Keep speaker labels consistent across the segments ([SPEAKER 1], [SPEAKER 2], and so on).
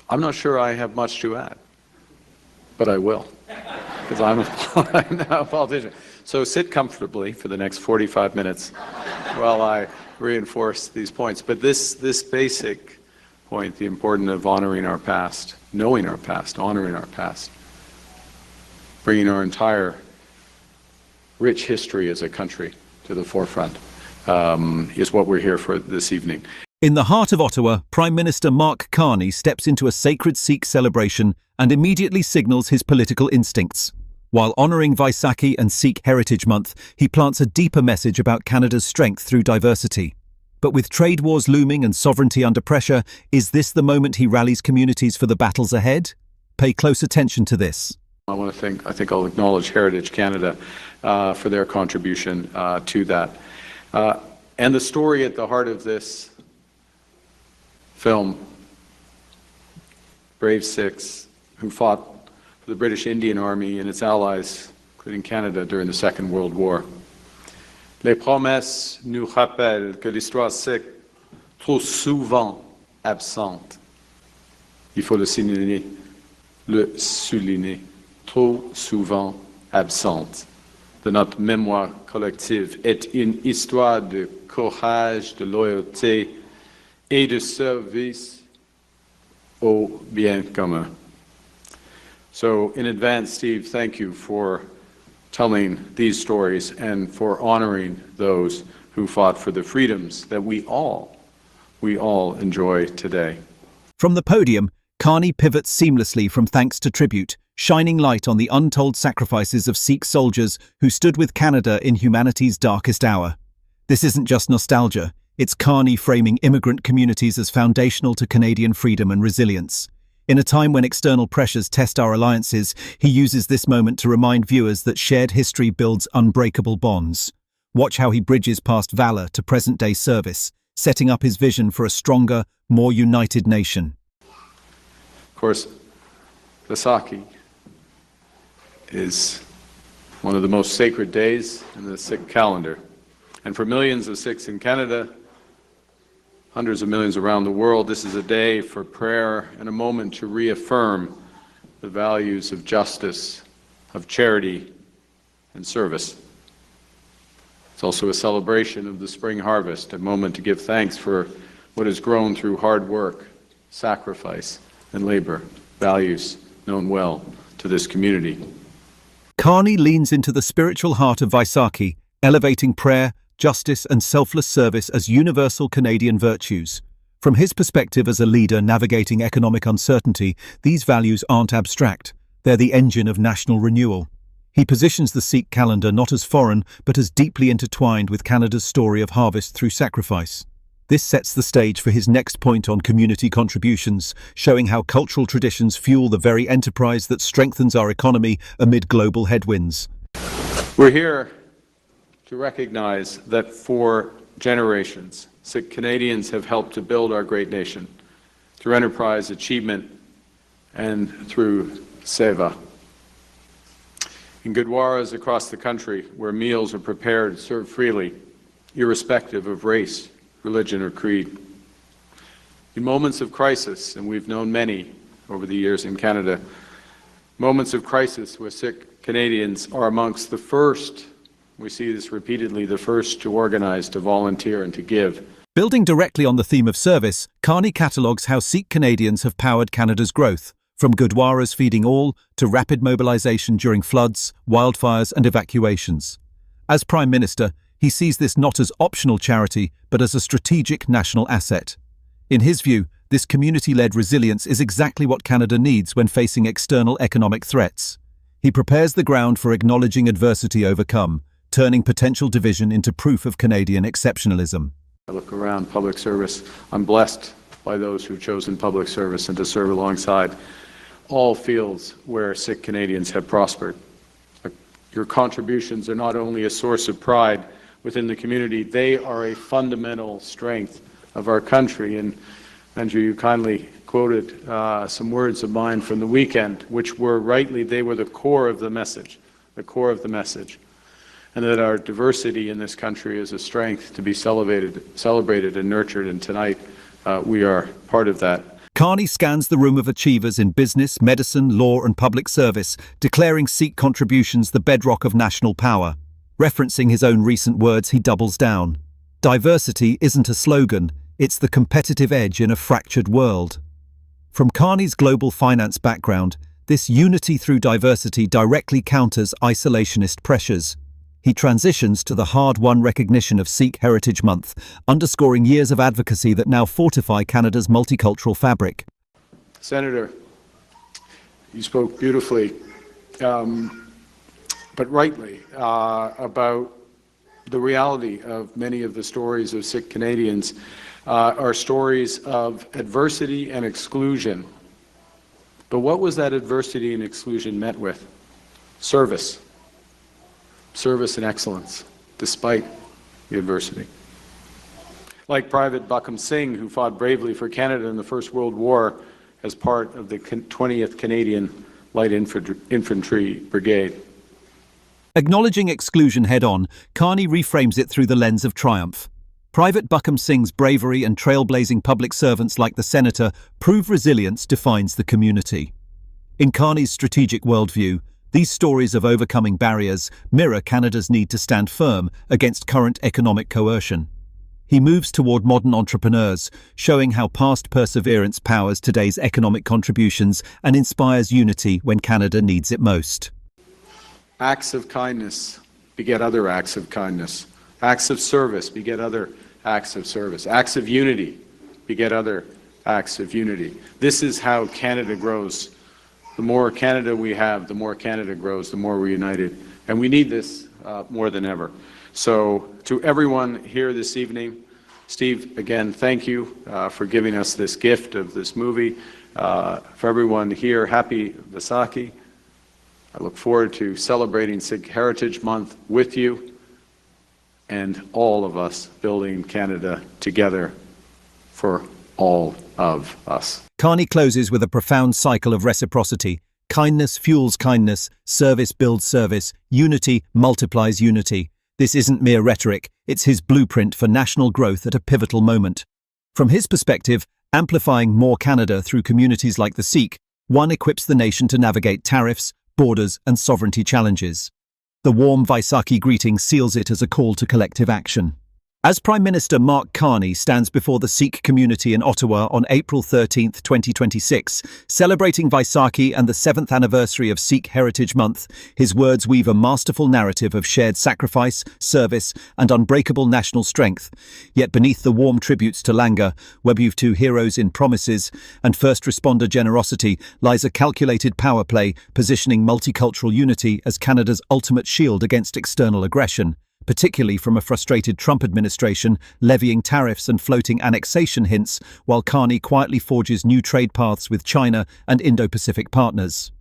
[SPEAKER 1] I'm not sure I have much to add, but I will, because I'm now a politician. So sit comfortably for the next 45 minutes while I reinforce these points. But this basic point, the importance of honoring our past, knowing our past, honoring our past, bringing our entire rich history as a country to the forefront, is what we're here for this evening.
[SPEAKER 2] In the heart of Ottawa, Prime Minister Mark Carney steps into a sacred Sikh celebration and immediately signals his political instincts. While honouring Vaisakhi and Sikh Heritage Month, he plants a deeper message about Canada's strength through diversity. But with trade wars looming and sovereignty under pressure, is this the moment he rallies communities for the battles ahead? Pay close attention to this.
[SPEAKER 1] I think I'll acknowledge Heritage Canada for their contribution to that. And the story at the heart of this film, Brave Six, who fought for the British Indian Army and its allies, including Canada, during the Second World War. Les promesses nous rappellent que l'histoire sikh, trop souvent absente, il faut le souligner, trop souvent absente de notre mémoire collective, est une histoire de courage, de loyauté et de service au bien commun. So in advance, Steve, thank you for telling these stories and for honoring those who fought for the freedoms that we all enjoy today.
[SPEAKER 2] From the podium, Carney pivots seamlessly from thanks to tribute, shining light on the untold sacrifices of Sikh soldiers who stood with Canada in humanity's darkest hour. This isn't just nostalgia, it's Carney framing immigrant communities as foundational to Canadian freedom and resilience. In a time when external pressures test our alliances, he uses this moment to remind viewers that shared history builds unbreakable bonds. Watch how he bridges past valor to present-day service, setting up his vision for a stronger, more united nation.
[SPEAKER 1] Of course, Vaisakhi is one of the most sacred days in the Sikh calendar. And for millions of Sikhs in Canada, hundreds of millions around the world, this is a day for prayer and a moment to reaffirm the values of justice, of charity, and service. It's also a celebration of the spring harvest, a moment to give thanks for what has grown through hard work, sacrifice, and labor, values known well to this community.
[SPEAKER 2] Carney leans into the spiritual heart of Vaisakhi, elevating prayer, justice and selfless service as universal Canadian virtues. From his perspective as a leader navigating economic uncertainty, these values aren't abstract, they're the engine of national renewal. He positions the Sikh calendar not as foreign, but as deeply intertwined with Canada's story of harvest through sacrifice. This sets the stage for his next point on community contributions, showing how cultural traditions fuel the very enterprise that strengthens our economy amid global headwinds.
[SPEAKER 1] We're here to recognize that for generations, Sikh Canadians have helped to build our great nation through enterprise, achievement, and through seva. In gurdwaras across the country, where meals are prepared, served freely, irrespective of race, religion, or creed. In moments of crisis, and we've known many over the years in Canada, moments of crisis where Sikh Canadians are amongst the first, we see this repeatedly, the first to organize, to volunteer, and to give.
[SPEAKER 2] Building directly on the theme of service, Carney catalogues how Sikh Canadians have powered Canada's growth, from gurdwaras feeding all to rapid mobilization during floods, wildfires, and evacuations. As Prime Minister, he sees this not as optional charity, but as a strategic national asset. In his view, this community-led resilience is exactly what Canada needs when facing external economic threats. He prepares the ground for acknowledging adversity overcome, turning potential division into proof of Canadian exceptionalism.
[SPEAKER 1] I look around public service. I'm blessed by those who've chosen public service and to serve alongside all fields where Sikh Canadians have prospered. Your contributions are not only a source of pride within the community, they are a fundamental strength of our country. And Andrew, you kindly quoted some words of mine from the weekend, which were rightly, they were the core of the message, and that our diversity in this country is a strength to be celebrated and nurtured, and tonight we are part of that.
[SPEAKER 2] Carney scans the room of achievers in business, medicine, law and public service, declaring Sikh contributions the bedrock of national power. Referencing his own recent words, he doubles down. Diversity isn't a slogan, it's the competitive edge in a fractured world. From Carney's global finance background, this unity through diversity directly counters isolationist pressures. He transitions to the hard-won recognition of Sikh Heritage Month, underscoring years of advocacy that now fortify Canada's multicultural fabric.
[SPEAKER 1] Senator, you spoke beautifully, but rightly, about the reality of many of the stories of Sikh Canadians are stories of adversity and exclusion. But what was that adversity and exclusion met with? Service. Service and excellence, despite the adversity. Like Private Buckham Singh, who fought bravely for Canada in the First World War as part of the 20th Canadian Light Infantry Brigade.
[SPEAKER 2] Acknowledging exclusion head-on, Carney reframes it through the lens of triumph. Private Buckham Singh's bravery and trailblazing public servants like the Senator prove resilience defines the community. In Carney's strategic worldview, these stories of overcoming barriers mirror Canada's need to stand firm against current economic coercion. He moves toward modern entrepreneurs, showing how past perseverance powers today's economic contributions and inspires unity when Canada needs it most.
[SPEAKER 1] Acts of kindness beget other acts of kindness. Acts of service beget other acts of service. Acts of unity beget other acts of unity. This is how Canada grows. The more Canada we have, the more Canada grows, the more we're united. And we need this more than ever. So to everyone here this evening, Steve, again, thank you for giving us this gift of this movie. For everyone here, happy Vaisakhi. I look forward to celebrating Sikh Heritage Month with you and all of us building Canada together for all of us.
[SPEAKER 2] Carney closes with a profound cycle of reciprocity. Kindness fuels kindness, service builds service, unity multiplies unity. This isn't mere rhetoric, it's his blueprint for national growth at a pivotal moment. From his perspective, amplifying more Canada through communities like the Sikh, one equips the nation to navigate tariffs, borders and sovereignty challenges. The warm Vaisakhi greeting seals it as a call to collective action. As Prime Minister Mark Carney stands before the Sikh community in Ottawa on April 13, 2026, celebrating Vaisakhi and the 7th anniversary of Sikh Heritage Month, his words weave a masterful narrative of shared sacrifice, service, and unbreakable national strength. Yet beneath the warm tributes to langar, Webuftu heroes in promises, and first responder generosity lies a calculated power play, positioning multicultural unity as Canada's ultimate shield against external aggression, particularly from a frustrated Trump administration levying tariffs and floating annexation hints, while Carney quietly forges new trade paths with China and Indo-Pacific partners.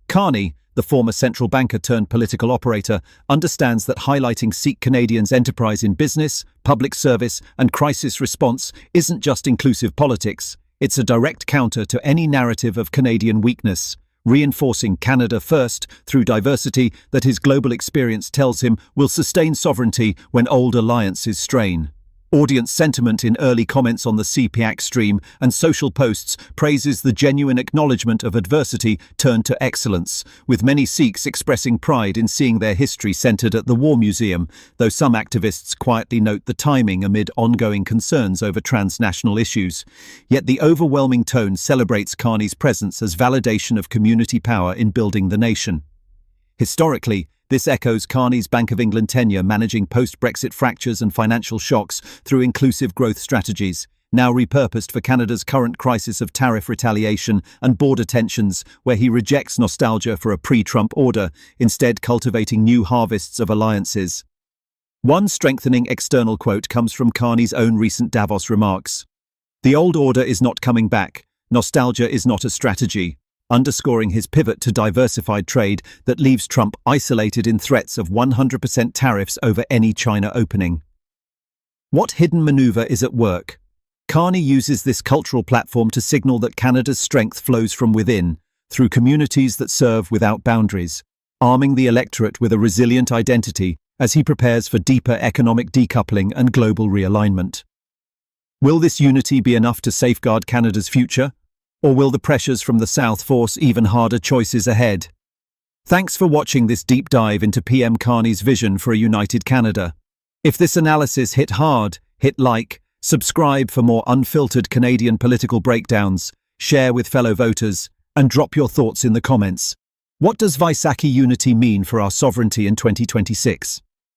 [SPEAKER 2] Carney, the former central banker turned political operator, understands that highlighting Sikh Canadians' enterprise in business, public service and crisis response isn't just inclusive politics, it's a direct counter to any narrative of Canadian weakness, reinforcing Canada first through diversity that his global experience tells him will sustain sovereignty when old alliances strain. Audience sentiment in early comments on the CPAC stream and social posts praises the genuine acknowledgement of adversity turned to excellence, with many Sikhs expressing pride in seeing their history centred at the War Museum, though some activists quietly note the timing amid ongoing concerns over transnational issues. Yet the overwhelming tone celebrates Carney's presence as validation of community power in building the nation. Historically, this echoes Carney's Bank of England tenure managing post-Brexit fractures and financial shocks through inclusive growth strategies, now repurposed for Canada's current crisis of tariff retaliation and border tensions, where he rejects nostalgia for a pre-Trump order, instead cultivating new harvests of alliances. One strengthening external quote comes from Carney's own recent Davos remarks. "The old order is not coming back. Nostalgia is not a strategy," underscoring his pivot to diversified trade that leaves Trump isolated in threats of 100% tariffs over any China opening. What hidden maneuver is at work? Carney uses this cultural platform to signal that Canada's strength flows from within, through communities that serve without boundaries, arming the electorate with a resilient identity as he prepares for deeper economic decoupling and global realignment. Will this unity be enough to safeguard Canada's future? Or will the pressures from the South force even harder choices ahead? Thanks for watching this deep dive into PM Carney's vision for a united Canada. If this analysis hit hard, hit like, subscribe for more unfiltered Canadian political breakdowns, share with fellow voters, and drop your thoughts in the comments. What does Vaisakhi unity mean for our sovereignty in 2026?